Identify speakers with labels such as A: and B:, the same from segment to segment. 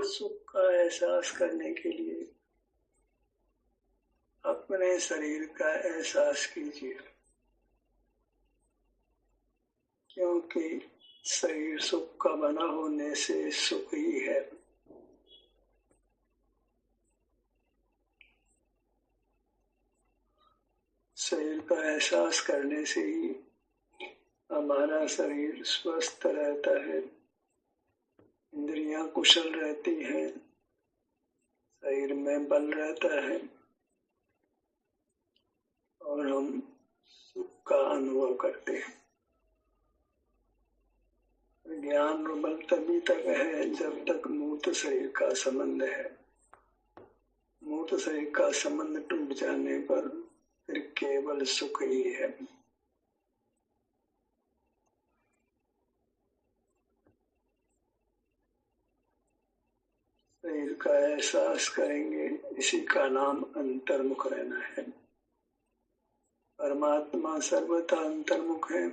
A: सुख का एहसास करने के लिए अपने शरीर का एहसास कीजिए, क्योंकि शरीर सुख का बना होने से सुख ही है। शरीर का एहसास करने से ही हमारा शरीर स्वस्थ रहता है, इंद्रियां कुशल रहती हैं, शरीर में बल रहता है और हम सुख का अनुभव करते हैं। ज्ञान और बल तभी तक है जब तक मूर्त शरीर का संबंध है। मूर्त शरीर का संबंध टूट जाने पर फिर केवल सुख ही है। शरीर का एहसास करेंगे, इसी का नाम अंतर्मुख रहना है। परमात्मा सर्वथा अंतर्मुख है,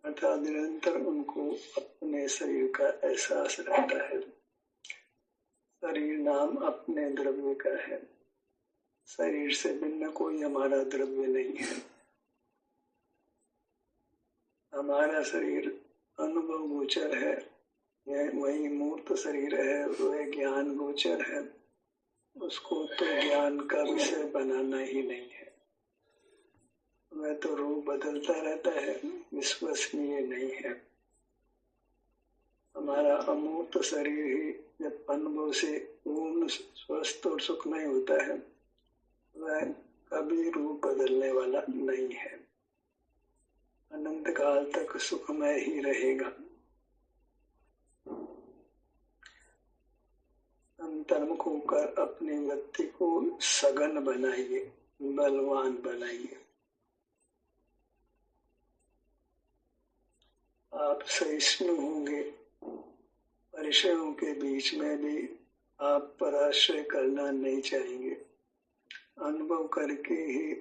A: अर्थात निरंतर उनको अपने शरीर का एहसास रहता है। शरीर नाम अपने द्रव्य का है, शरीर से भिन्न कोई हमारा द्रव्य नहीं है। हमारा शरीर अनुभव गोचर है, वही मूर्त शरीर है, वह ज्ञान गोचर है। उसको तो ज्ञान का विषय बनाना ही नहीं है। वह तो रूप बदलता रहता है, विश्वसनीय नहीं है। हमारा अमूर्त शरीर ही जब अनुभव से पूर्ण स्वस्थ और सुख नहीं होता है, वह कभी रूप बदलने वाला नहीं है। अनंत काल तक सुखमय ही रहेगा। अंतर्मुख होकर अपनी वृत्ति को सघन बनाइए, बलवान बनाइए। आप सहिष्णु होंगे, परिचयों के बीच में भी आप पराश्रय करना नहीं चाहेंगे। अनुभव करके ही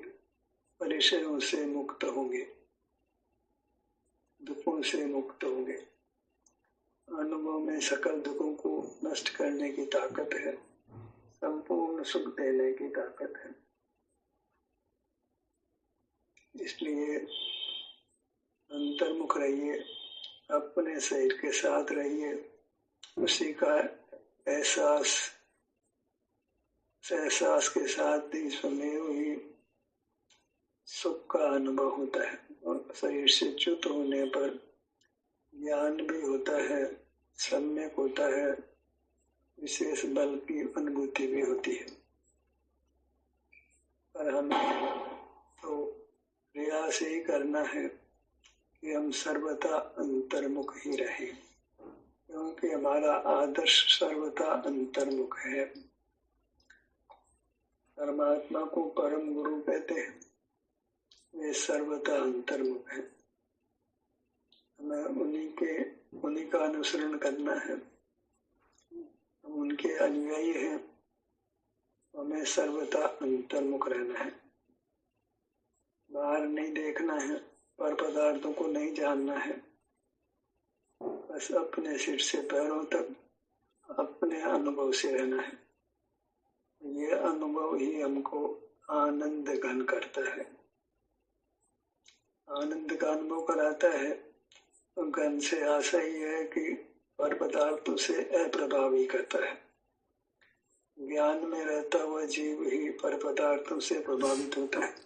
A: परिचयों से मुक्त होंगे, दुखों से मुक्त होंगे। अनुभव में सकल दुखों को नष्ट करने की ताकत है, संपूर्ण सुख देने की ताकत है। इसलिए अंतर्मुख रहिए, अपने शरीर के साथ रहिए, उसी का एहसास के साथ ही स्वमेव ही सुख का अनुभव होता है। और शरीर से च्युत होने पर ज्ञान भी होता है, सम्यक होता है, विशेष बल की अनुभूति भी होती है। पर हमें तो प्रयास ही करना है कि हम सर्वथा अंतर्मुख ही रहें, क्योंकि हमारा आदर्श सर्वथा अंतर्मुख है। परमात्मा को परम गुरु कहते हैं, वे सर्वथा अंतर्मुख है। हमें उन्हीं का अनुसरण करना है। हम उनके अनुयायी हैं, हमें सर्वथा अंतर्मुख रहना है। बाहर नहीं देखना है, पर पदार्थों को नहीं जानना है। बस अपने सिर से पैरों तक अपने अनुभव से रहना है। ये अनुभव ही हमको आनंद घन करता है, आनंद का अनुभव कराता है। तो घन से आशा ही है कि पर पदार्थों से अप्रभावी करता है। ज्ञान में रहता हुआ जीव ही पर पदार्थों से प्रभावित होता है।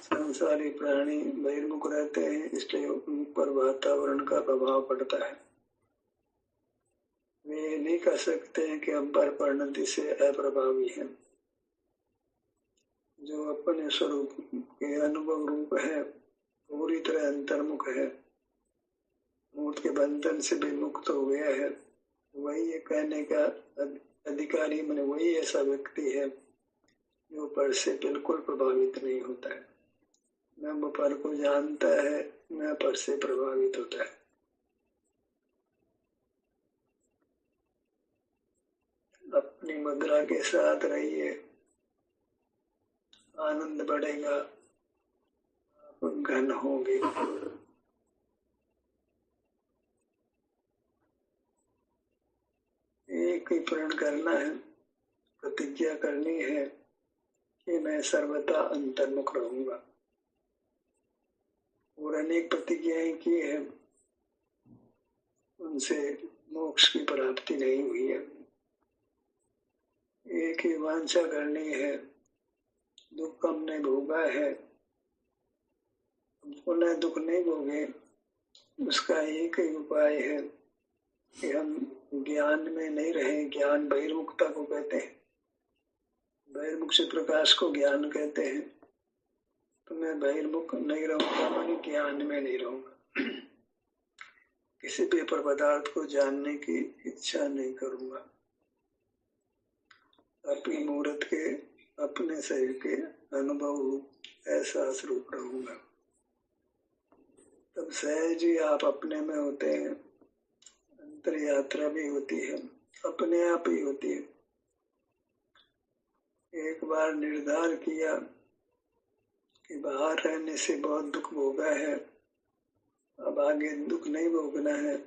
A: संसारी प्राणी बहिर्मुख रहते हैं, इसलिए उन पर वातावरण का प्रभाव पड़ता है। वे नहीं कह सकते हैं कि हम पर परिणति से अप्रभावी हैं। जो अपने स्वरूप के अनुभव रूप है, पूरी तरह अंतर्मुख है, मूर्त के बंधन से भी मुक्त हो गया है, वही ये कहने का अधिकारी, माने वही ऐसा व्यक्ति है जो पर से बिल्कुल प्रभावित नहीं होता है। न वो पर को जानता है, न पर से प्रभावित होता है। अपनी मुद्रा के साथ रहिए, आनंद बढ़ेगा, आप घन होंगे। एक ही प्रण करना है, प्रतिज्ञा करनी है कि मैं सर्वथा अंतर्मुख रहूंगा। और अनेक प्रतिज्ञाएं की है, उनसे मोक्ष की प्राप्ति नहीं हुई है। एक ही वांछा करनी है, दुख हमने भोगा है, पुनः दुख नहीं भोगे। उसका एक ही उपाय है कि हम ज्ञान में नहीं रहे। ज्ञान बहिर्मुखता को कहते हैं, बहिर्मुख से प्रकाश को ज्ञान कहते हैं। तो मैं बहिर्मुख नहीं रहूंगा, मानी ज्ञान में नहीं रहूंगा। किसी भी पर पदार्थ को जानने की इच्छा नहीं करूंगा। अपनी मूर्त के, अपने शरीर के अनुभव एहसास रूप रहूंगा। तब सहज ही आप अपने में होते हैं। अंतर यात्रा भी होती है, अपने आप ही होती है। एक बार निर्धार किया कि बाहर रहने से बहुत दुख भोगा है, अब आगे दुख नहीं भोगना है,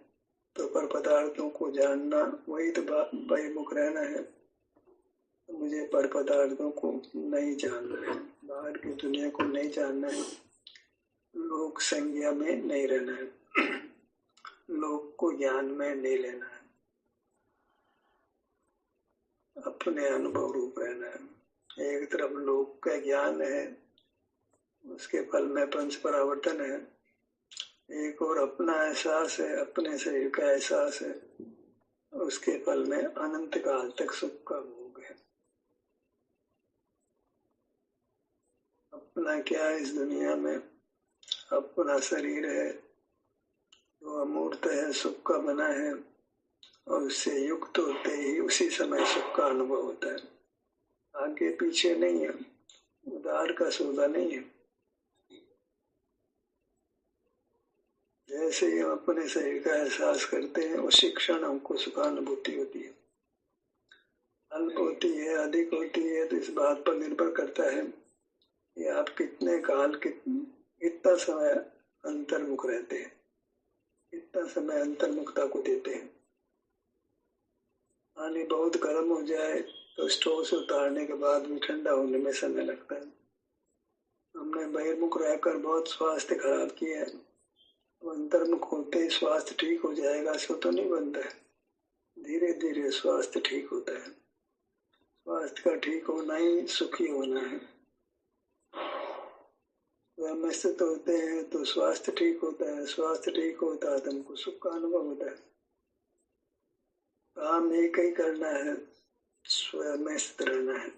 A: तो पर पदार्थों को जानना, वही तो बहिर्मुख रहना है। तो मुझे पर पदार्थों को नहीं जानना है, बाहर की दुनिया को नहीं जानना है, लोक संज्ञा में नहीं रहना है, लोक को ज्ञान में नहीं लेना है, अपने अनुभव रूप रहना है। एक तरफ लोक का ज्ञान है, उसके फल में पंच परावर्तन है। एक और अपना एहसास है, अपने शरीर का एहसास है, उसके फल में अनंत काल तक सुख का भोग है। अपना क्या है इस दुनिया में? अपना शरीर है जो अमूर्त है, सुख का बना है, और उससे युक्त होते ही उसी समय सुख का अनुभव होता है। आगे पीछे नहीं है, उधार का सौदा नहीं है। जैसे ही हम अपने शरीर का एहसास करते हैं, उसी क्षण हमको सुखानुभूति होती है। अल्प होती है, अधिक होती है, तो इस बात पर निर्भर करता है कि आप कितने काल, कितना समय अंतर्मुख रहते हैं, कितना समय अंतर्मुखता को देते हैं। पानी बहुत गर्म हो जाए तो स्टोव से उतारने के बाद भी ठंडा होने में समय लगता है। हमने बहिर्मुख रहकर बहुत स्वास्थ्य खराब किया है, अंतर्मुख होते ही स्वास्थ्य ठीक हो जाएगा, सो तो नहीं बनता है। धीरे धीरे स्वास्थ्य ठीक होता है। स्वास्थ्य का ठीक होना ही सुखी होना है। हम स्थित होते हैं तो स्वास्थ्य ठीक होता है, स्वास्थ्य ठीक होता है तो हमको सुख का अनुभव होता है। काम एक ही करना है, स्वयं में स्थित रहना है।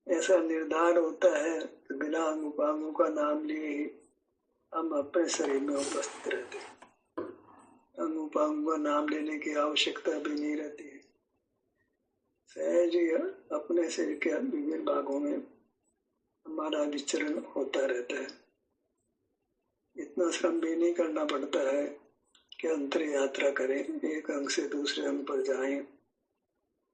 A: ऐसा निर्धार होता है तो बिना अंग उपांगों का नाम लिए ही हम अपने शरीर में उपस्थित रहते हैं। अंग उपांगों का नाम लेने की आवश्यकता भी नहीं रहती है। सहज ही अपने शरीर के विभिन्न भागों में हमारा विचरण होता रहता है। इतना श्रम भी नहीं करना पड़ता है कि अंतर यात्रा करें, एक अंग से दूसरे अंग पर जाएं,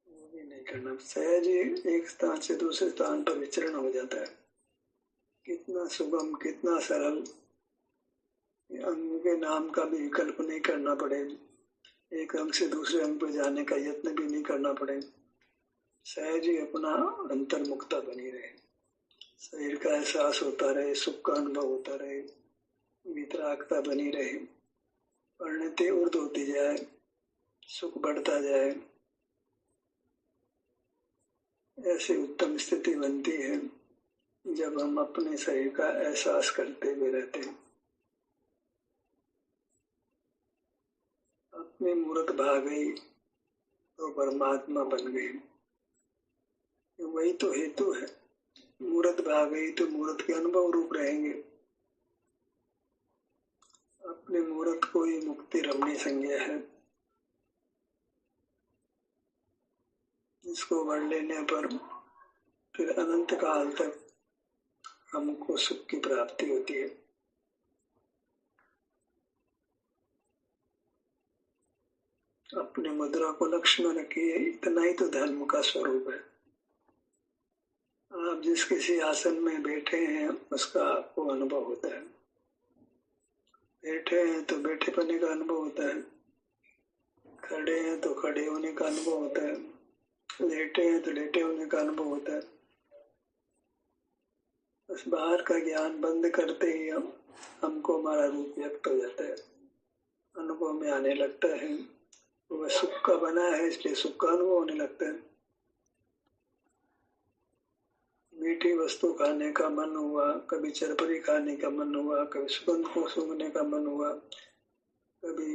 A: वो भी नहीं करना। सहज ही एक स्थान से दूसरे स्थान पर विचरण हो जाता है। कितना सुगम, कितना सरल। अंग के नाम का भी विकल्प नहीं करना पड़े, एक अंग से दूसरे अंग पर जाने का यत्न भी नहीं करना पड़े। सहज ही अपना अंतर्मुखता बनी रहे, शरीर का एहसास होता रहे, सुख का अनुभव होता रहे, वितरागता बनी रहे, परिणति ऊर्ध्व होती जाए, सुख बढ़ता जाए। ऐसी उत्तम स्थिति बनती है जब हम अपने शरीर का एहसास करते हुए रहते हैं। अपनी मूर्त भाग गई तो परमात्मा बन गई। वही तो हेतु है। मूर्त भाग गई तो मूर्त के अनुभव रूप रहेंगे। अपने मूर्त को ही मुक्ति रमणीय संज्ञा है, जिसको वर्ण लेने पर फिर अनंत काल तक हमको सुख की प्राप्ति होती है। अपने मुद्रा को लक्ष्य में रखिए, इतना ही तो धर्म का स्वरूप है। आप जिस किसी आसन में बैठे हैं उसका आपको अनुभव होता है। बैठे हैं तो बैठे पने का अनुभव होता है, खड़े खड़े हैं तो खड़े होने का अनुभव होता है, लेटे हैं तो लेटे होने का अनुभव होता है। बस बाहर का ज्ञान बंद करते ही हमको हमारा रूप व्यक्त हो जाता है, अनुभव में आने लगता है। वह सुख का बना है इसलिए सुख का अनुभव होने लगता है। मीठी वस्तु खाने का मन हुआ, कभी चरपरी खाने का मन हुआ, कभी सुगंध को सूंघने का मन हुआ, कभी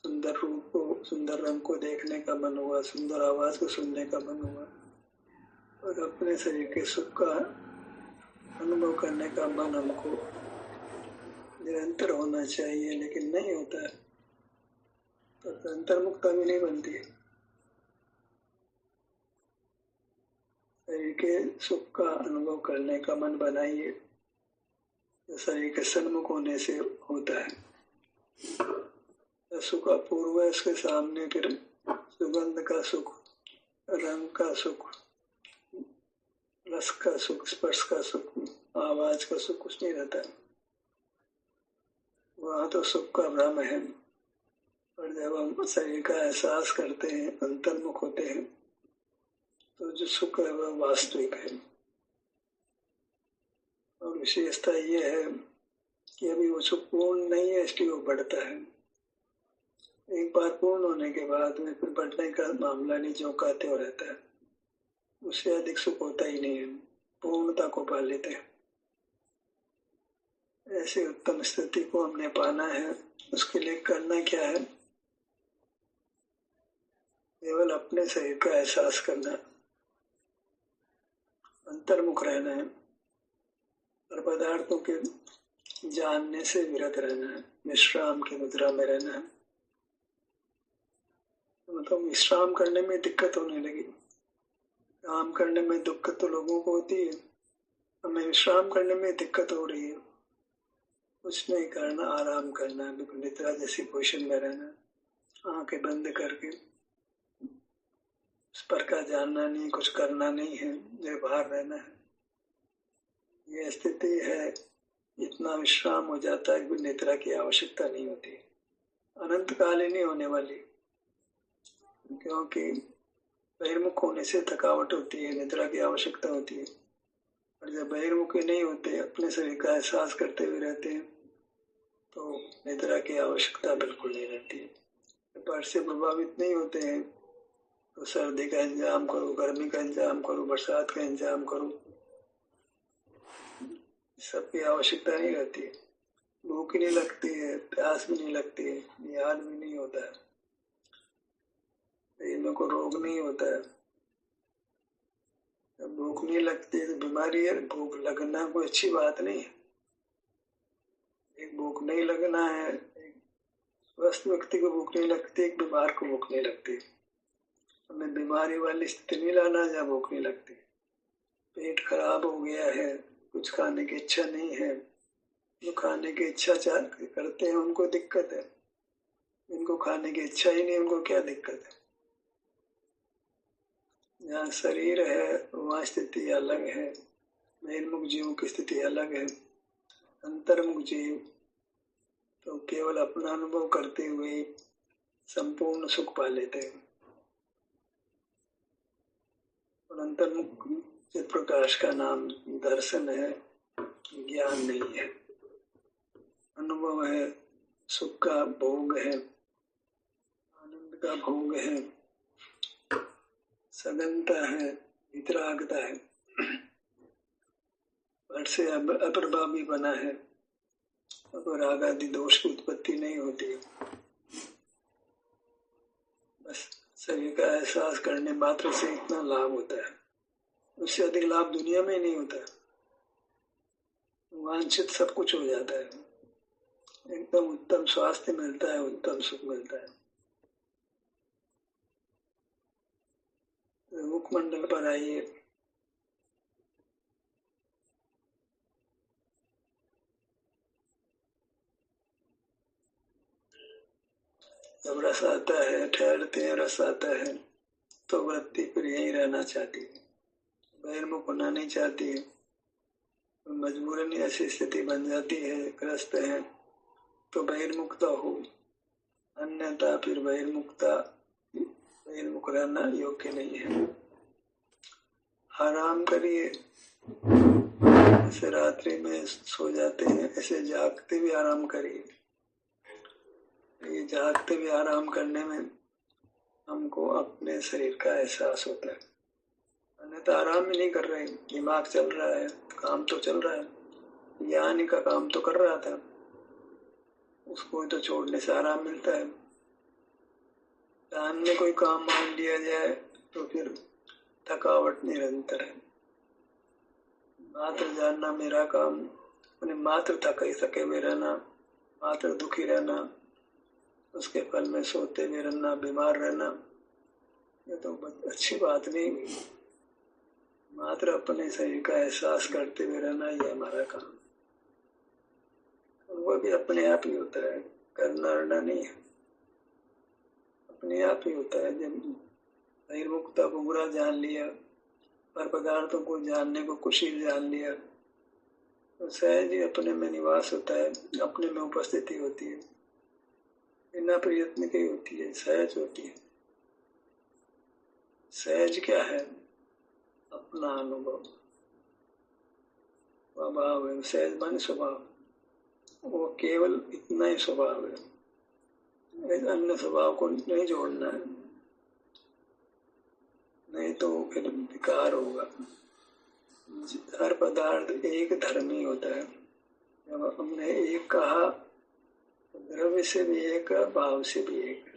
A: सुंदर रूप को, सुंदर रंग को देखने का मन हुआ, सुंदर आवाज को सुनने का मन हुआ, और अपने शरीर के सुख का अनुभव करने का मन हमको निरंतर होना चाहिए, लेकिन नहीं होता है तो अंतर्मुखता भी नहीं बनती है। शरीर के सुख का अनुभव करने का मन बनाइए, जो शरीर के सन्मुख होने से होता है। सुख अपूर्व है, उसके सामने फिर सुगंध का सुख, रंग का सुख, रस का सुख, स्पर्श का सुख, आवाज का सुख कुछ नहीं रहता है। वहाँ तो सुख का भ्रम है। और जब हम शरीर का एहसास करते हैं, अंतर्मुख होते हैं, तो जो सुख है वह वास्तविक है। और विशेषता ये है कि अभी वो सुख पूर्ण नहीं है, इसलिए वो बढ़ता है। एक बार पूर्ण होने के बाद में फिर बढ़ने का मामला नहीं, जो कहते हो रहता है। उससे अधिक सुख होता ही नहीं है, पूर्णता को पा लेते हैं। ऐसी उत्तम स्थिति को हमने पाना है। उसके लिए करना क्या है? केवल अपने शरीर का एहसास करना, अंतर्मुख रहना है और पदार्थों के जानने से विरत रहना है, विश्राम की मुद्रा में रहना है। मतलब विश्राम करने में दिक्कत होने लगी। काम करने में दिक्कत तो लोगों को होती है, हमें विश्राम करने में दिक्कत हो रही है। कुछ नहीं करना, आराम करना, बिल्कुल निद्रा जैसी पोजीशन में रहना, आंखें बंद करके। उस पर का जानना नहीं, कुछ करना नहीं है, निर्भर रहना है। ये स्थिति है, इतना विश्राम हो जाता है कि निद्रा की आवश्यकता नहीं होती, अनंत काल ही नहीं होने वाली। क्योंकि बहिर्मुख होने से थकावट होती है, निद्रा की आवश्यकता होती है। और जब बहिर्मुखी नहीं होते, अपने शरीर का एहसास करते हुए रहते हैं, तो निद्रा की आवश्यकता बिल्कुल नहीं रहती है। पर से प्रभावित नहीं होते हैं तो सर्दी का इंतजाम करो, गर्मी का इंतजाम करो, बरसात का इंतजाम करो, सबकी आवश्यकता नहीं रहती है। भूख नहीं लगती है, प्यास भी नहीं लगती है, याद भी नहीं होता है, शरीर को रोग नहीं होता है। जब भूख नहीं लगती है तो बीमारी है। भूख लगना कोई अच्छी बात नहीं है। एक भूख नहीं लगना है, एक स्वस्थ व्यक्ति को भूख नहीं लगती, एक बीमार को भूख नहीं लगती। हमें बीमारी वाली स्थिति नहीं लाना जहाँ भूख नहीं लगती। पेट खराब हो गया है, कुछ खाने की इच्छा नहीं है, जो खाने की इच्छा करते हैं उनको दिक्कत है, जिनको खाने की इच्छा ही नहीं उनको क्या दिक्कत है। जहाँ शरीर है वहाँ स्थिति अलग है, बहिर्मुख जीवों की स्थिति अलग है। अंतर्मुख जीव तो केवल अपना अनुभव करते हुए संपूर्ण सुख पा लेते हैं। और अंतर्मुख चित प्रकाश का नाम दर्शन है, ज्ञान नहीं है। अनुभव है, सुख का भोग है, आनंद का भोग है, सघनता है, वितरागता है, पर से अप्रभावी बना है, और राग आदि दोष की उत्पत्ति नहीं होती है। बस शरीर का एहसास करने मात्र से इतना लाभ होता है, उससे अधिक लाभ दुनिया में नहीं होता। वांछित सब कुछ हो जाता है, एकदम उत्तम स्वास्थ्य मिलता है, उत्तम सुख मिलता है। मुखमंडल पर आइए। जब रस आता है, ठहरते हैं, रस आता है तो वृत्ति फिर यहीं रहना चाहती है, बहिर्मुख होना नहीं चाहती है। तो मजबूरन ऐसी स्थिति बन जाती है, ग्रस्त है तो बहिर्मुखता हो, अन्यथा फिर बहिर्मुखता बहिर्मुख रहना योग्य नहीं है। आराम करिए, जैसे रात्रि में सो जाते हैं ऐसे जागते भी आराम करिए। ये जागते भी आराम करने में हमको अपने शरीर का एहसास होता है, अन्यथा आराम ही नहीं कर रहे। दिमाग चल रहा है, काम तो चल रहा है, ज्ञान का काम तो कर रहा था, उसको तो छोड़ने से आराम मिलता है। ध्यान में कोई काम मान लिया जाए तो फिर थकावट निरंतर है। मात्र जानना मेरा काम, उन्हें मात्र थके हुए रहना, मात्र दुखी रहना, उसके फल में सोते हुए रहना, बीमार रहना, ये तो अच्छी बात नहीं हुई। मात्र अपने शरीर का एहसास करते हुए रहना, ये हमारा काम। और वह भी अपने आप ही होता है, करना रहना नहीं है, अपने आप ही होता है। जब बहिर्मुखता को बुरा जान लिया, पर पदार्थों को जानने को कुशील जान लिया, तो सहज ही अपने में निवास होता है, अपने में उपस्थिति होती है, बिना प्रयत्न के होती है, सहज होती है। सहज क्या है? अपना अनुभव, स्वभाव है। सहज माने स्वभाव, वो केवल इतना ही स्वभाव है, अन्य स्वभाव को नहीं जोड़ना है, नहीं तो फिर विकार होगा। हर पदार्थ एक धर्म ही होता है। जब हमने एक कहा, द्रव्य से भी एक, भाव से भी एक।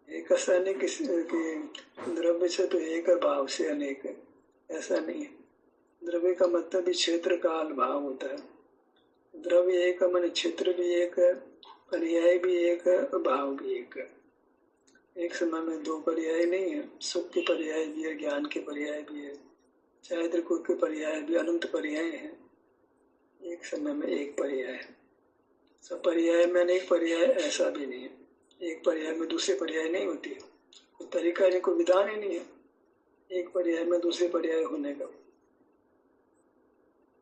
A: एक ऐसा नहीं किसी कि द्रव्य से तो एक है, भाव से अनेक है, ऐसा नहीं है। द्रव्य का मतलब भी क्षेत्र काल भाव होता है। द्रव्य एक है, माने क्षेत्र भी एक है, पर्याय भी एक है और भाव भी एक है। एक समय में दो पर्याय नहीं है, सुख के पर्याय भी है, ज्ञान के पर्याय भी है, चाहे त्रिकुट के पर्याय भी, अनंत पर्याय है। एक समय में एक पर्याय है। सब पर्याय में अनेक पर्याय ऐसा भी नहीं है। एक पर्याय में दूसरे पर्याय नहीं होती है, कोई तरीका नहीं, कोई विधान ही नहीं है एक पर्याय में दूसरे पर्याय होने का।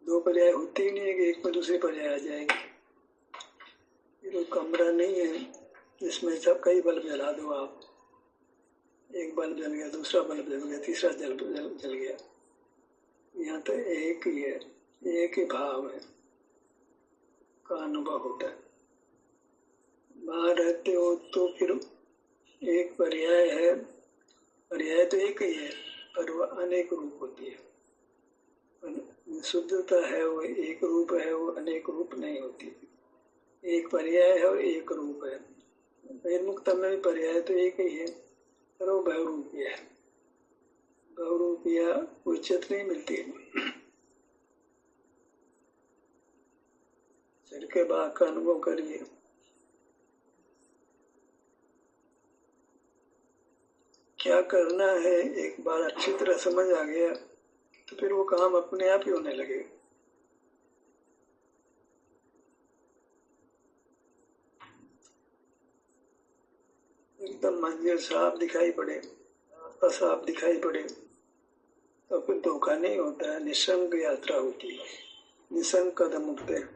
A: दो पर्याय होती ही नहीं है कि एक में दूसरे पर्याय आ जाएंगे। ये कमरा नहीं है जिसमें सब कई बल्ब जला दो आप, एक बल्ब जल गया, दूसरा बल्ब जल गया, तीसरा जल गया। यहाँ तो एक ही है, एक ही भाव है का अनुभव होता है। बाहर रहते हो तो फिर एक पर्याय है, पर्याय तो एक ही है पर वह अनेक रूप होती है। शुद्धता है वो एक रूप है, वो अनेक रूप नहीं होती। एक पर्याय है और एक रूप है। बहिर्मुखता में भी पर्याय तो एक ही है पर वो बहुरूपीय है। बहुरूपीय उचित नहीं मिलती है। शरीर के भाग का अनुभव करिए। क्या करना है एक बार अच्छी तरह समझ आ गया तो फिर वो काम अपने आप ही होने लगे। एकदम मंजिल साफ दिखाई पड़े, रास्ता साफ दिखाई पड़े तो फिर धोखा नहीं होता है। निशंक यात्रा होती है, निशंक कदम उठते हैं,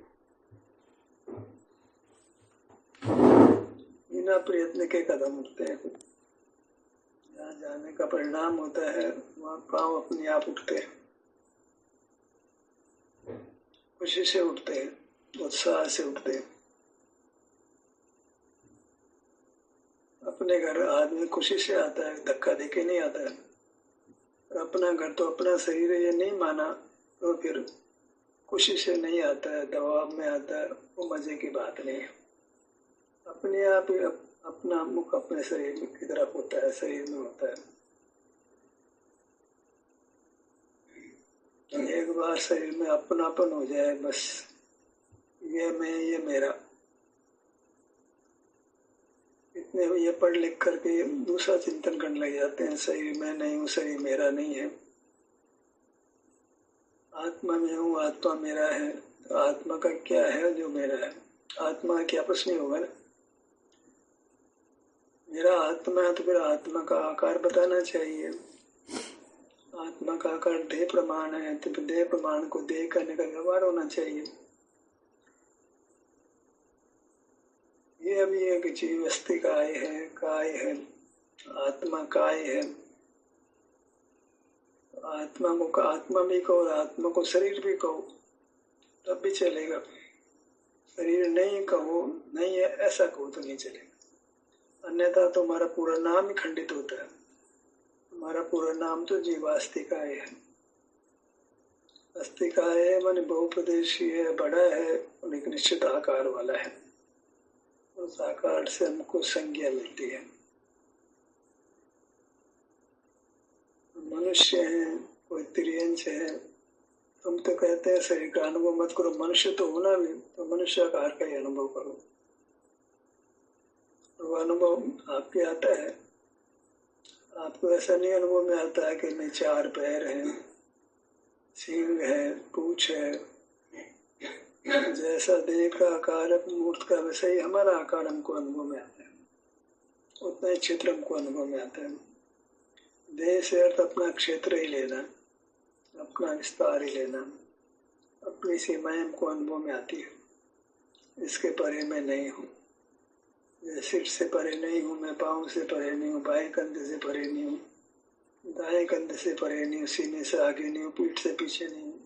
A: बिना प्रयत्न के कदम उठते हैं। जहाँ जाने का परिणाम होता है वहाँ पांव अपने आप उठते हैं, खुशी से उठते हैं, उत्साह से उठते हैं। अपने घर आदमी खुशी से आता है, धक्का देके नहीं आता है। और अपना घर तो अपना शरीर ये नहीं माना तो फिर खुशी से नहीं आता है, दबाव में आता है, वो मजे की बात नहीं है। अपने आप ही अपना मुख अपने शरीर की तरफ होता है, शरीर में होता है। एक बार शरीर में अपनापन हो जाए, बस ये मैं, ये मेरा, इतने ये पढ़ लिख करके दूसरा चिंतन करने लग जाते हैं। शरीर में नहीं हूँ, शरीर मेरा नहीं है, आत्मा में हूँ, आत्मा मेरा है। तो आत्मा का क्या है जो मेरा है? आत्मा क्या प्रश्न ही होगा ना। मेरा आत्मा है तो फिर आत्मा का आकार बताना चाहिए। आत्मा का आकार देह प्रमाण है तो फिर देह प्रमाण को देह करने का व्यवहार होना चाहिए। ये अभी एक जीव अस्थि काय है, आत्मा काय है, आत्मा भी कहो, आत्मा को शरीर भी कहो, तब भी चलेगा। शरीर नहीं कहो, नहीं है ऐसा कहो तो नहीं चलेगा, अन्यथा तो हमारा पूरा नाम ही खंडित होता है। हमारा पूरा नाम तो जीवास्तिकाय है। अस्तिकाय माने बहुप्रदेशी है, बड़ा है और एक निश्चित आकार वाला है। उस आकार से हमको संज्ञा मिलती है। मनुष्य है, कोई त्रियंश है, हम तो कहते हैं शरीर का अनुभव मत करो, मनुष्य तो होना भी, तो मनुष्य आकार का ही अनुभव करो। वो अनुभव आपके आता है, आपको ऐसा नहीं अनुभव में आता है कि नहीं 4 पैर हैं, सींग है, पूंछ है, जैसा देह का आकार मूर्त का वैसा ही हमारा आकार हमको अनुभव में आता है, उतना ही क्षेत्र हमको अनुभव में आता है। देह से अर्थ अपना क्षेत्र ही लेना, अपना विस्तार ही लेना, अपनी सीमाएं हमको अनुभव में आती है, इसके परे मैं नहीं हूँ। सिर से परे नहीं हूँ मैं, पाँव से परे नहीं हूँ, बाएं कंधे से परे नहीं हूँ, दाएं कंधे से परे नहीं हूँ, सीने से आगे नहीं हूँ, पीठ से पीछे नहीं हूँ।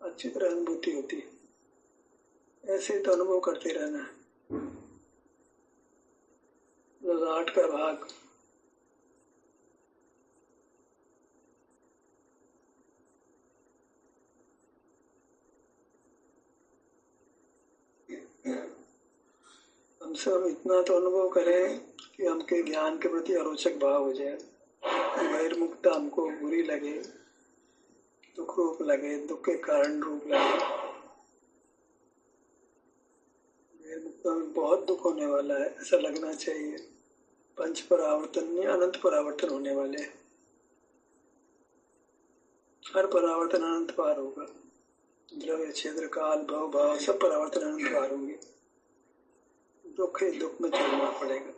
A: अच्छी तरह अनुभूति होती है। ऐसे तो अनुभव करते रहना है। 8 का भाग हम सब इतना तो अनुभव करें कि हमके ज्ञान के प्रति अरोचक भाव हो जाए, बहिर्मुखता हमको बुरी लगे, दुख रूप लगे, दुख के कारण रूप लगे। बहिर्मुखता में बहुत दुख होने वाला है ऐसा लगना चाहिए। 5 परावर्तन में अनंत परावर्तन होने वाले हैं, हर परावर्तन अनंत पार होगा। द्रव्य क्षेत्र काल भव भाव सब परावर्तन अनंत पार होंगे। दुख ही दुख में चलना पड़ेगा।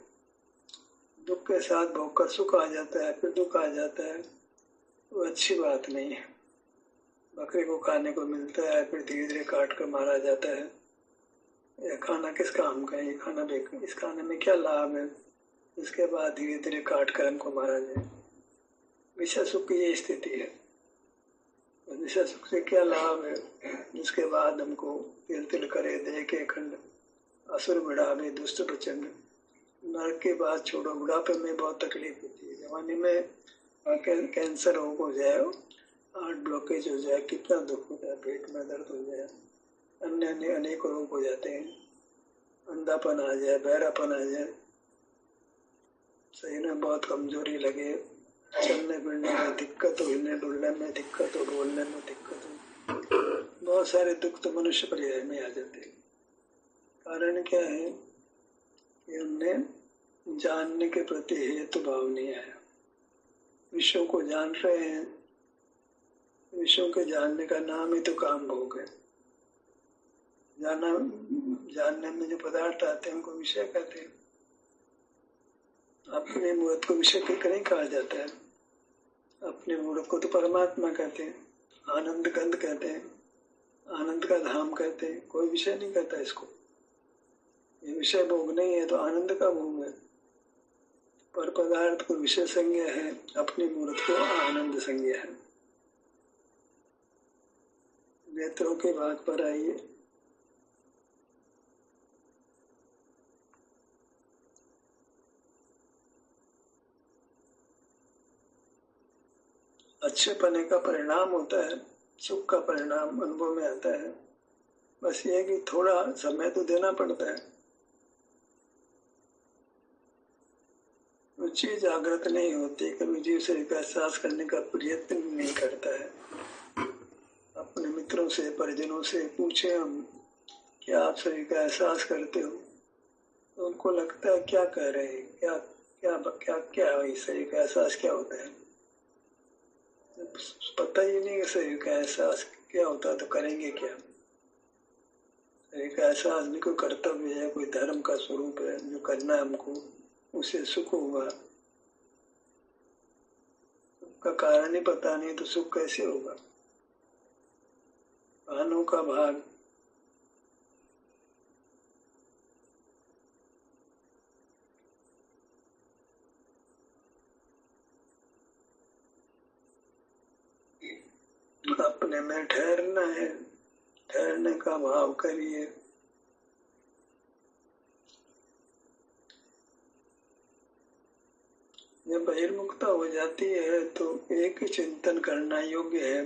A: दुख के साथ भोग कर सुख आ जाता है, फिर दुख आ जाता है, वो अच्छी बात नहीं है। बकरे को खाने को मिलता है, फिर धीरे धीरे काट कर मारा जाता है। यह खाना किस काम का है, ये खाना बेकार, इस खाने में क्या लाभ है, इसके बाद धीरे धीरे काट कर हमको मारा जाए। विषय सुख की ये स्थिति है। विषय सुख से क्या लाभ है, जिसके बाद हमको तिल तिल करे देह के खंड, असुर बढ़ावे दुष्ट प्रचंड। नरक के बाद छोड़ो, बुढ़ापे में बहुत तकलीफ होती है। जवानी में कैंसर रोग हो जाए, हार्ट ब्लॉकेज हो जाए, कितना दुख होता है, पेट में दर्द हो जाए, अन्य अन्य अनेक रोग हो जाते हैं, अंधापन आ जाए, बहरापन आ जाए, शरीर में बहुत कमजोरी लगे, चलने फिरने में दिक्कत हो, हिलने डुलने में दिक्कत हो, बोलने में दिक्कत हो, बहुत सारे दुख तो मनुष्य पर्याय में आ जाते हैं। कारण क्या है कि हमने जानने के प्रति हेतु भाव नहीं आया। विषयों को जान रहे हैं, विषयों के जानने का नाम ही तो काम भोग है। जानने में जो पदार्थ आते हैं उनको विषय कहते हैं। अपने मूर्त को विषय के नहीं कहा जाता है, अपने मूर्त को तो परमात्मा कहते हैं, आनंद गंध कहते हैं, आनंद का धाम कहते हैं। कोई विषय नहीं कहता इसको। ये विषय भोग नहीं है तो आनंद का भोग है। पर पदार्थ को विषय संज्ञा है, अपनी मूर्त को आनंद संज्ञा है। नेत्रों के भाग पर आइए। अच्छे पने का परिणाम होता है, सुख का परिणाम अनुभव में आता है। बस ये कि थोड़ा समय तो देना पड़ता है। रुचि जागृत नहीं होती, कभी जीव से एहसास करने का प्रयत्न नहीं करता है। अपने मित्रों से परिजनों से पूछे हम, क्या आप शरीर का एहसास करते हो, तो उनको लगता है क्या कह रहे हैं, क्या क्या क्या क्या शरीर का एहसास क्या होता है। पता ही नहीं है शरीर का एहसास क्या होता है तो करेंगे क्या। शरीर का एहसास भी कोई कर्तव्य है, कोई धर्म का स्वरूप है, जो करना है हमको, उसे सुख होगा। सुख का कारण ही पता नहीं तो सुख कैसे होगा। कानों का भाग ठहरने में ठहरना है, ठहरने का भाव करिए। जब बहिर्मुखता हो जाती है तो एक ही चिंतन करना योग्य है,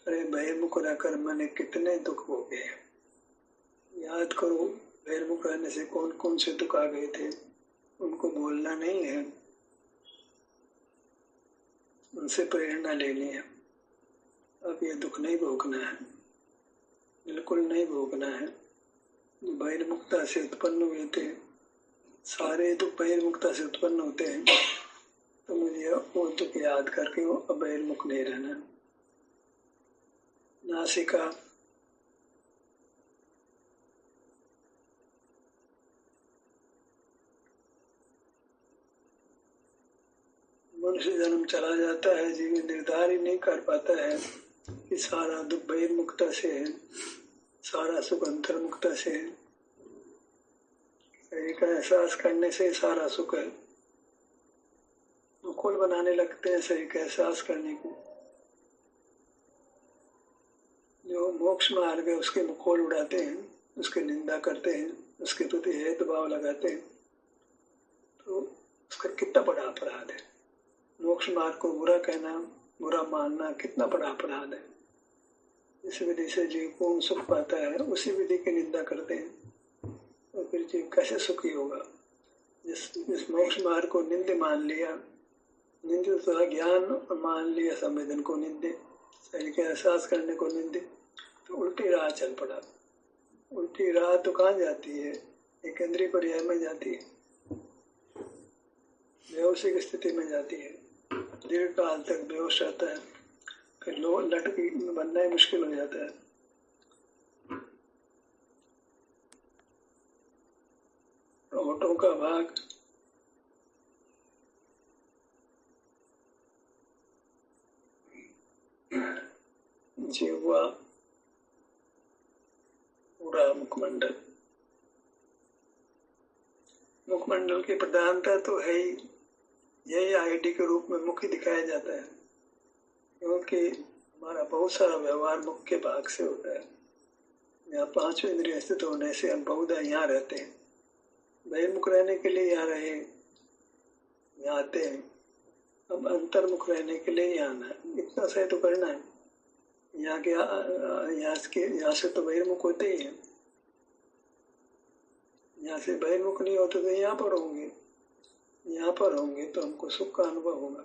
A: अरे बहिर्मुख रहकर मैंने कितने दुख भोगे हैं। याद करो बहिर्मुख रहने से कौन कौन से दुख आ गए थे, उनको बोलना नहीं है, उनसे प्रेरणा लेनी है। अब ये दुख नहीं भोगना है, बिल्कुल नहीं भोगना है। बहिर्मुखता से उत्पन्न हुए थे, सारे दुख बहिर्मुखता से उत्पन्न होते हैं, तो मुझे वो दुख याद करके वो बहिर्मुख नहीं रहना। नासिका, मनुष्य जन्म चला जाता है, जीव निर्धार ही नहीं कर पाता है कि सारा दुख बहिर्मुखता से है, सारा सुख अंतर्मुखता से है। शरीर का एहसास करने से सारा सुख है। मुखोल बनाने लगते हैं शरीर का एहसास करने को। जो मोक्ष मार्ग है उसके मुखोल उड़ाते हैं, उसकी निंदा करते हैं, उसके प्रति भेदभाव लगाते हैं, तो उसका कितना बड़ा अपराध है। मोक्ष मार्ग को बुरा कहना, बुरा मानना कितना बड़ा अपराध है। इस विधि से जीव पूर्ण सुख पाता है, उसी विधि की निंदा करते हैं, तो फिर जीव कैसे सुखी होगा। जिस मोक्ष मार्ग को निंद मान लिया, निंद थोड़ा ज्ञान मान लिया, संवेदन को निंदे, शरीर के एहसास करने को निंदे, तो उल्टी राह चल पड़ा। उल्टी राह तो कहाँ जाती है, एक इंद्रिय पर्याय में जाती है, बेहोशी की स्थिति में जाती है, दीर्घ काल तक बेहोश रहता है, फिर लटकी बनना ही मुश्किल हो जाता है। होठों का भाग, जिह्वा, पूरा मुखमंडल। मुखमंडल की प्रधानता तो है ही, यही आईडी के रूप में मुख ही दिखाया जाता है, क्योंकि हमारा बहुत सारा व्यवहार मुख के भाग से होता है। यहाँ पांचवें इंद्रिय स्थित होने से हम बहुधा यहाँ रहते हैं। बहिर्मुख रहने के लिए यहाँ रहे, यहाँ आते हैं। अब अंतर्मुख रहने के लिए यहाँ आना है, इतना सही तो करना है। यहाँ से तो बहिर्मुख होते ही हैं, यहाँ से बहिर्मुख नहीं होते तो यहाँ पर होंगे, यहाँ पर होंगे तो हमको सुख का अनुभव होगा।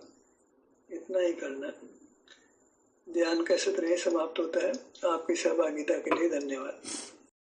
A: इतना ही करना है। ध्यान कैसे तरह समाप्त होता है। आपकी सहभागिता के लिए धन्यवाद।